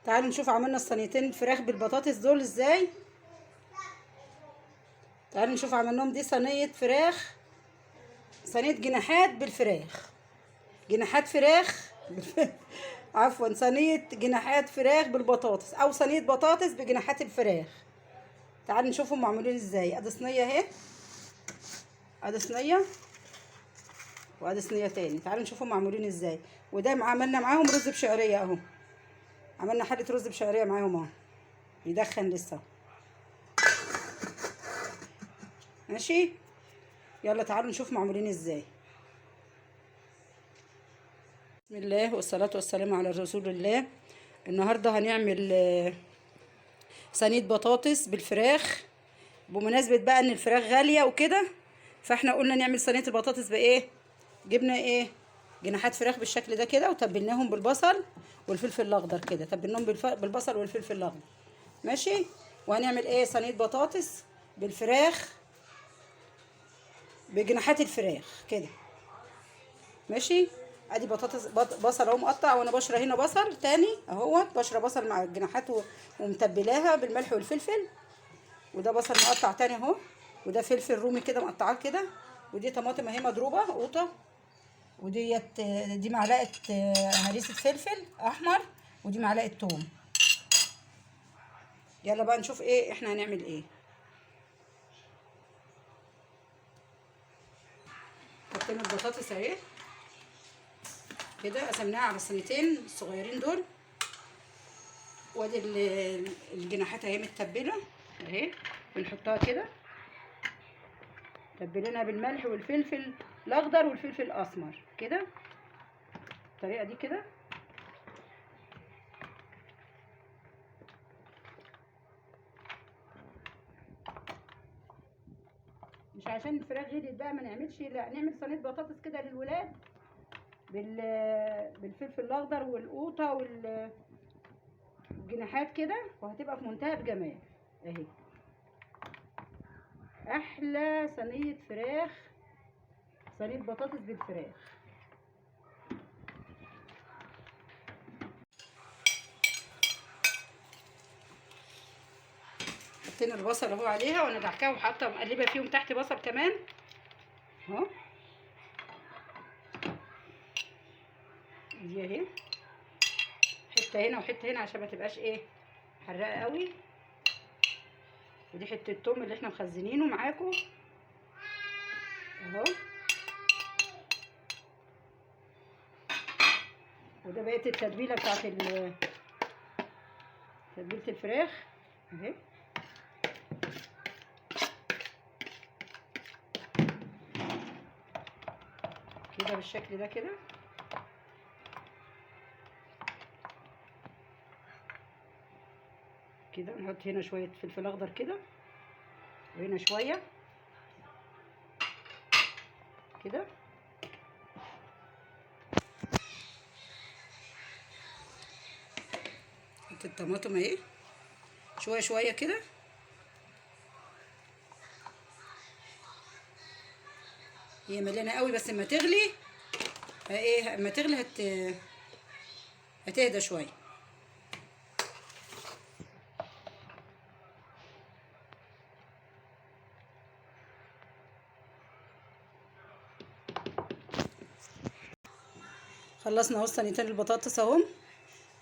تعالوا نشوف عملنا الصينيتين الفراخ بالبطاطس دول ازاي. تعالوا نشوف عملناهم. دي صينيه فراخ، صينيه جناحات بالفراخ، جناحات فراخ عفوا، صينيه جناحات فراخ بالبطاطس او صينيه بطاطس بجناحات الفراخ. تعالوا نشوفهم معمولين ازاي. ادي صينيه اهي، ادي صينيه وادي صينيه تاني. تعالوا نشوفهم معمولين ازاي. وده عملنا معاهم رز بشعريه اهو، عملنا حله رز بشعريه معاهم اهو، يدخن لسه. ماشي، يلا تعالوا نشوف معمولين ازاي. بسم الله والصلاة والسلام على رسول الله. النهاردة هنعمل صينية بطاطس بالفراخ. بمناسبة بقى ان الفراخ غالية وكده، فاحنا قلنا نعمل صينية البطاطس بايه. جبنا ايه، جناحات فراخ بالشكل ده كده، وتبلناهم بالبصل والفلفل الاخضر كده، تبلناهم بالبصل والفلفل الاخضر. ماشي. وهنعمل ايه، صينية بطاطس بالفراخ بجناحات الفراخ كده. ماشي. ادي بطاطس بصل اهو مقطع، وانا بشره هنا بصل تاني اهوت، بشره بصل مع الجناحات ومتبلاها بالملح والفلفل. وده بصل مقطع تاني اهو، وده فلفل رومي كده مقطعاه كده، ودي طماطم اهي مضروبه قوطه، وديت دي معلقه هريسه فلفل احمر، ودي معلقه توم. يلا بقى نشوف ايه احنا هنعمل ايه. حطينا البطاطس اهي كده، قسمناها على الصينيتين الصغيرين دول. وادي الجناحات اهي متبله اهي، بنحطها كده، تبلينها بالملح والفلفل الاخضر والفلفل الاسمر كده، بالطريقه دي كده. مش عشان الفراخ غليت بقى ما نعملش، لا نعمل صينيه بطاطس كده للولاد بالفلفل الاخضر والقوطه والجناحات كده، وهتبقى في منتهى الجمال اهي. احلى صينيه فراخ، صينيه بطاطس بالفراخ. حطينا البصل اهو عليها، وانا دعكاها وحاطه مقلبه فيهم تحت بصل كمان اهو. دي اهي حته هنا وحته هنا عشان ما تبقاش ايه حراقه قوي. ودي حته التوم اللي احنا مخزنينه معاكم اهو. وده بقيه التتبيله بتاعت تتبيله الفراخ اهي. كده بالشكل ده كده. كده نحط هنا شويه فلفل اخضر كده، وهنا شويه كده. نحط الطماطم اهي شويه شويه كده. هي مليانه قوي، بس اما تغلي ايه، اما تغلي هتهدى شويه. خلصنا اهو صينيتين البطاطس اهو،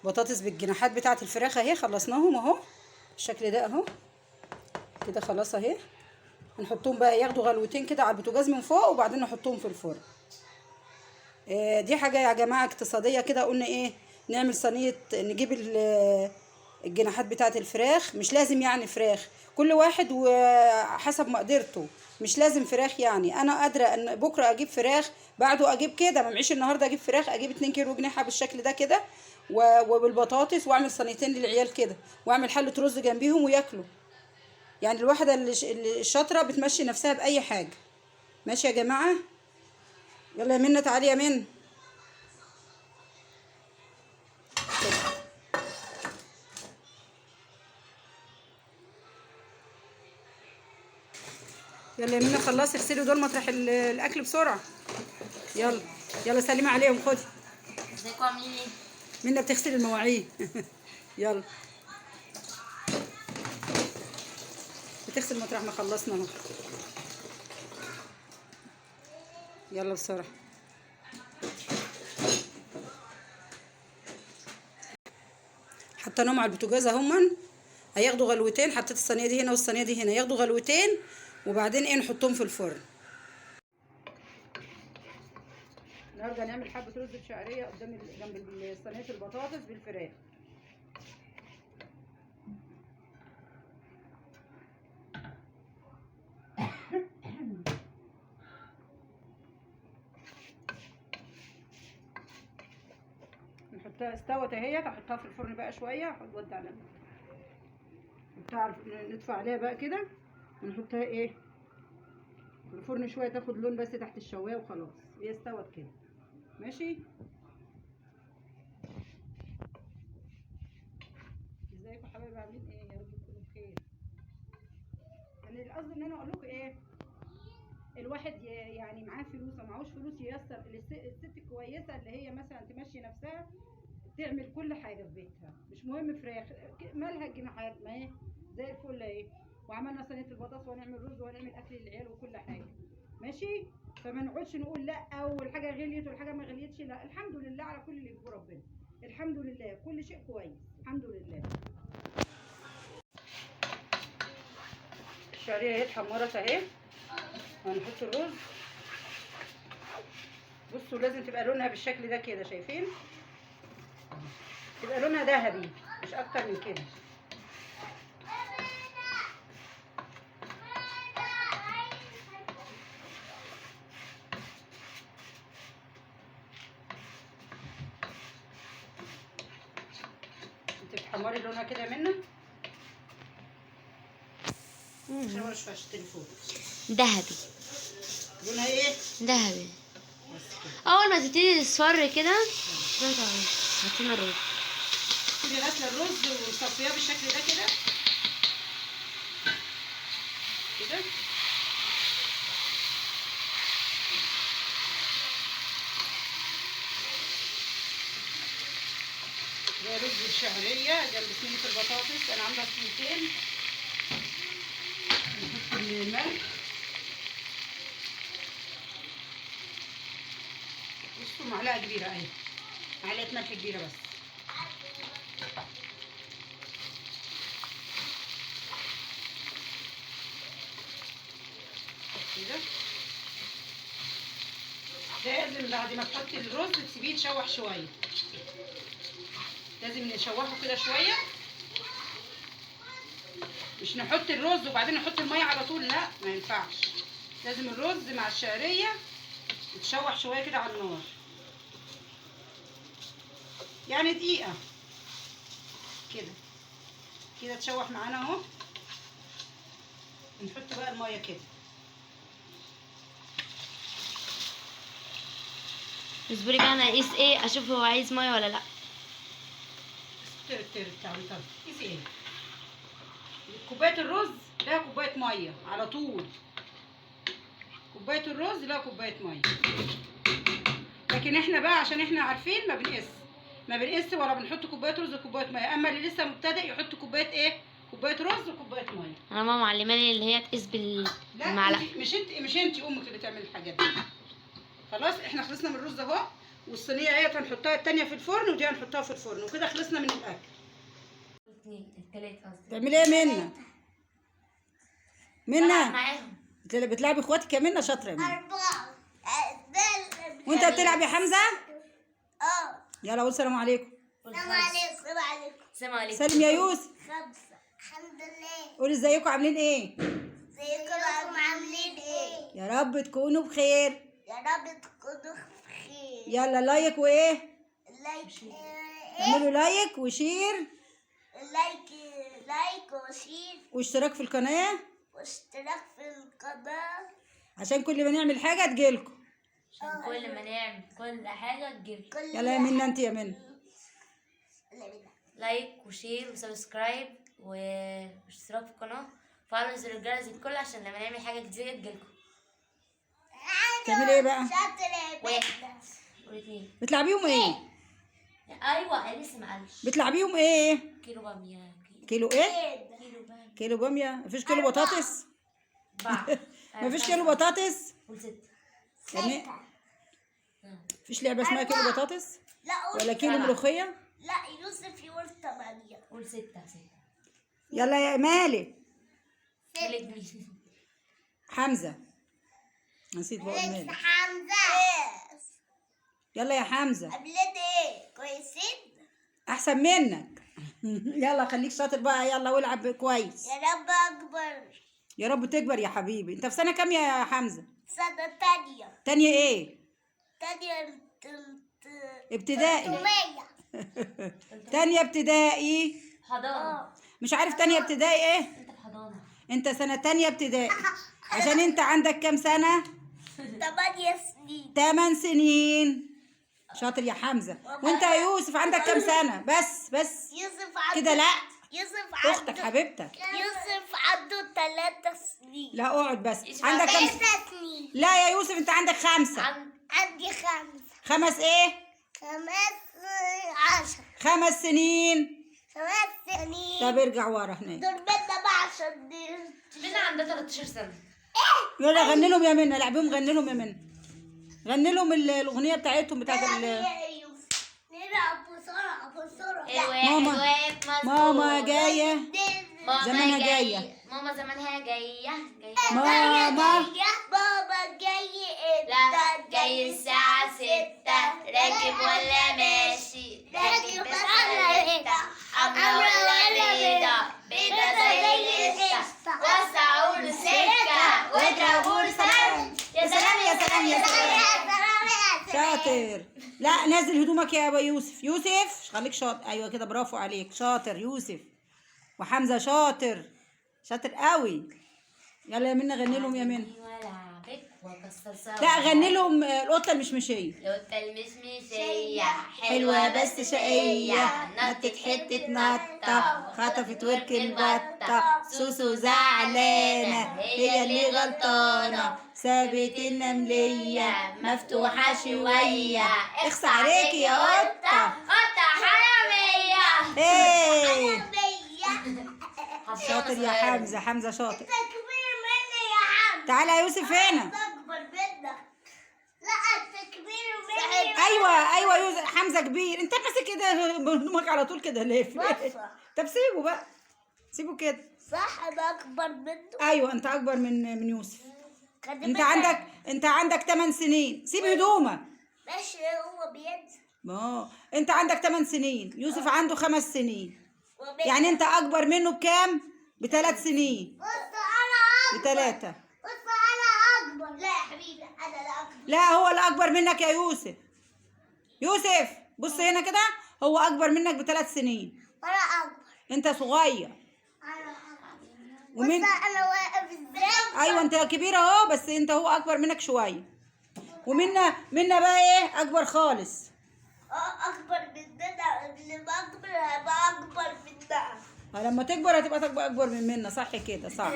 بطاطس بالجناحات بتاعه الفراخ اهي، خلصناهم اهو بالشكل ده اهو كده. خلاص اهي. هنحطهم بقى ياخدوا غلوتين كده على البوتاجاز من فوق، وبعدين نحطهم في الفرن. دي حاجه يا جماعه اقتصاديه كده. قلنا ايه، نعمل صينيه، نجيب الجناحات بتاعه الفراخ. مش لازم يعني فراخ، كل واحد وحسب مقدرته. مش لازم فراخ، يعني انا قادره ان بكره اجيب فراخ، بعده اجيب كده. ما معيش النهارده اجيب فراخ، اجيب 2 كيلو جناحه بالشكل ده كده وبالبطاطس، واعمل صينيتين للعيال كده، واعمل حله رز جنبيهم وياكلوا. يعني الواحده اللي الشاطره بتمشي نفسها باي حاجه. ماشي يا جماعه. يلا يا منى، تعالي يا منى. يلا يا منى خلصي، اغسلي دول مطرح الاكل بسرعه. يلا يلا سلمي عليهم، خدي. ازيكم عاملين ايه؟ منى بتغسل المواعين يلا بتغسل مطرح ما خلصنا اهو. يلا بسرعه. حطيناهم على البوتاجاز اهما، هياخدوا غلوتين. حطيت الصينيه دي هنا والصينيه دي هنا، ياخدوا غلوتين وبعدين ايه نحطهم في الفرن. النهارده هنعمل حبه رز بشعريه قدام جنب صينيه البطاطس بالفراخ. نحطها استوت اهيت، احطها في الفرن بقى شويه، ودي على ندفع عليها بقى كده ونحطها ايه في الفرن شويه تاخد لون بس تحت الشوايه وخلاص، هي استوت كده. ماشي. ازيكم حبايبي عاملين ايه؟ يا رب تكونوا بخير. يعني القصد ان انا اقول لكم ايه، الواحد يعني معاه فلوس او معهوش فلوس ييسر. الست الكويسه اللي هي مثلا تمشي نفسها تعمل كل حاجه في بيتها، مش مهم فراخ مالها الجناحات ما هي زي الفل اهي. وعملنا صينيه البطاطس وهنعمل رز وهنعمل اكل للعيال وكل حاجه. ماشي. فما نقعدش نقول لا والحاجه غليت والحاجه ما غليتش، لا الحمد لله على كل اللي يجيبه ربنا. الحمد لله كل شيء كويس الحمد لله. الشعريه اهي اتحمرت اهي، هنحط الرز. بصوا لازم تبقى لونها بالشكل ده كده، شايفين؟ تبقى لونها ذهبي مش اكتر من كده. انت بتحمري لونها كده منها عشان ما اشوفش التليفون. ذهبي. لونها ايه؟ ذهبي. اول ما تبتدي تصفر كده حطينا الرز. تبقي غاسله الرز وصفياه بالشكل ده كده كده. ده رز الشعريه جنب صينيه البطاطس. انا عامله صينيتين. نحط الملح. بصوا معلقه كبيره اهي، معلقه ملح كبيره بس. كده لازم بعد ما تحطي الرز تسيبيه يتشوح شويه، لازم نشوحه كده شويه. مش نحط الرز وبعدين نحط الميه على طول، لا ما ينفعش. لازم الرز مع الشعريه يتشوح شويه كده على النار، يعني دقيقه كده كده تشوح معانا اهو. نحط بقى الميه كده. اصبري بقى انا اقيس ايه اشوف هو عايز ميه ولا لا. تعالي قيسي ايه. كوبايه الرز لها كوبايه ميه على طول، كوبايه الرز لها كوبايه ميه. لكن احنا بقى عشان احنا عارفين ما بنقيس ولا بنحط كوبايه رز وكوبايه ميه. اما اللي لسه مبتدئ يحط كوبايه ايه، كوبايه رز وكوبايه ميه. انا ماما معلماني اللي هي تقيس بالمعلقه. لا مش انت امك اللي تعمل الحاجات دي. خلاص احنا خلصنا من الرز اهو، والصينيه اهي هنحطها التانيه في الفرن ودي هنحطها في الفرن، وكده خلصنا من الاكل. التلاتة قصدي. تعملي ايه منى معاهم. بتلعبي اخواتك يا منى؟ شاطره يا منى. 4. وانت بتلعب يا حمزه؟ اه. يلا قول السلام عليكم. السلام عليكم. السلام عليكم. السلام عليكم. سلم يا يوسف. 5. الحمد لله. قولي ازيكم عاملين ايه؟ ازيكم عاملين ايه؟ يا رب تكونوا بخير. يا رب تكونوا بخير. يلا لايك وايه؟ لايك اعملوا لايك وشير لايك وشير واشتراك في القناه واشتراك في القناة عشان كل ما نعمل حاجه تجيلكم. عشان كل ما نعمل كل حاجه تجيلكم. يلا يا منى انت يا منى. لايك وشير وسبسكرايب واشتراك في القناه، وفعلوا زر الجرس الكل عشان لما نعمل حاجه جديده تجيلكم. تعملي ايه بقى؟ شاطر يا 1 بنت. و2. بتلعبيهم ايه؟ اي ايوه لسه ما قالش. بتلعبيهم ايه؟ كيلو باميه. كيلو ايه؟ كيلو باميه. كيلو باميه. مفيش كيلو بطاطس؟ 4. مفيش كيلو بطاطس؟ قول 6. يعني مفيش لعبه اسمها كيلو بطاطس لا قول ولا كيلو 7. ملوخيه؟ لا يوسف يقول 8. قول 6. يلا يا مالك. مالك حمزه. نسيت بقول مالك. حمزة. يلا يا حمزه. قبلنا ايه كويسين. احسن منك. يلا خليك شاطر بقى، يلا والعب كويس. يا رب اكبر. يا رب تكبر يا حبيبي. انت في سنه كام يا حمزه؟ سنة تانية. تانية ايه؟ تانية ابتدائي. 300. تانية ابتدائي. حضانه. مش عارف تانية ابتدائي ايه؟ انت في حضانه. انت سنة تانية ابتدائي. عشان انت عندك كام سنة؟ 8 سنين. 8 سنين. شاطر يا حمزة. وانت يا يوسف عندك كام سنة؟ بس يوسف عنده كده لا. يوسف اختك عنده حبيبتك. يوسف عنده 3 سنين. لا اقعد بس. يوسف عندك كام 3 سنين. لا يا يوسف انت عندك 5. عندي 5. 5 ايه؟ 10. 5 سنين. 5 سنين. طب ارجع ورا هناك. دول بدنا بقى عشان بينا عندها 13 سنه. يلا غني لهم يا منى. لعبهم غني لهم يا منى. غني لهم الاغنية بتاعتهم بتاعت نلعب بسرعة ماما جاية. زمانها ماما جاية. ماما زمانها جاية. ماما. بابا جاي لا جاي الساعة 6. راكب ولا ماشي؟ راكب بس على لسه. حمرا ولا بيضة؟ بيضة زي لسه. وسعوا له سكة واضربوا له سلام. يا سلام يا سلام يا سلام. شاطر. لا نازل هدومك يا ابو يوسف. يوسف خليك شاطر. ايوه كده برافو عليك. شاطر يوسف. وحمزه شاطر. شاطر قوي. يلا يا منى غني لهم يا منى. ولعبك وكسر سوا. لا غني لهم القطه المشمشيه. القطة المشمشية حلوه بس شقيه. نطت حته نطه. خطفت ورك البطه. سوسو زعلانه هي اللي غلطانه. سابت النمليه مفتوحه شويه. اخص عليكي يا قطه. قطة حرامية. ايه شاطر يا حمزه. حمزه شاطر. كبير مني يا عم. تعالى يا يوسف هنا. اكبر منك. لا انت كبير مني. ايوه يوسف. حمزه كبير. انت ماسك كده هدومك على طول كده ليه؟ طب سيبه بقى. سيبه كده. صح انا اكبر منه. ايوه انت اكبر من يوسف. انت عندك 8 سنين. سيب هدومك. ماشي هو بينزل. ما انت عندك 8 سنين. يوسف عنده 5 سنين. وبينزل. يعني انت اكبر منه بكام؟ ب3 سنين. بص انا اكبر. ب3. بص انا اكبر. لا يا حبيبي انا لا اكبر. لا هو اللي اكبر منك يا يوسف. يوسف بص هنا كده. هو اكبر منك ب3 سنين. وانا اكبر. انت صغير. انا اكبر. ومين؟ بص انا واقف ازاي. ايوه انت كبير اهو. بس انت هو اكبر منك شويه. ومنا بقى ايه اكبر خالص. اكبر مننا. اللي بكبر هبقى اكبر مننا. لما تكبر هتبقى اكبر من منا. صح كده صح.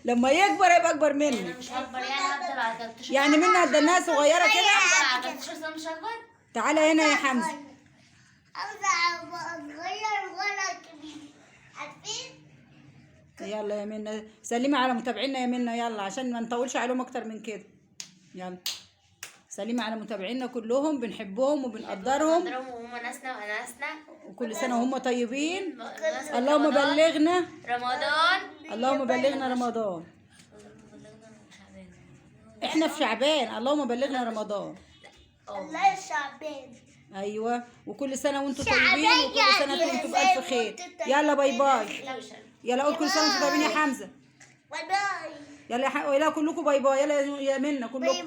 لما يكبر هيبقى اكبر انا مني. مش هكبر يعني هفضل على 13. يعني منا هتدناها صغيره كده. على 13 سنة مش هكبر. تعالى هنا يا حمزه. أبقى صغير ولا كبير. عارفين؟ يلا يا منا سلمي على متابعينا يا منا. يلا عشان ما نطولش عليهم اكتر من كده. يلا سلمي على متابعينا كلهم. بنحبهم وبنقدرهم. وهم ناسنا واناسنا. وكل سنه وهم طيبين. بمناسبة اللهم رمضان. بلغنا. رمضان. اللهم بلغنا رمضان. احنا في شعبان. اللهم بلغنا رمضان. الله شعبان. ايوه وكل سنه وانتم شعبان طيبين. وكل سنه يعني وانتم زي بالف خير. وانتم طيبين. يلا باي باي. لا مش يلا قول كل سنه وانتم طيبين يا حمزه. باي باي. يلا كلكم باي باي. يلا يا منى باي كلكم باي.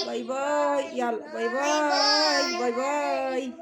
باي باي. يلا باي باي باي باي.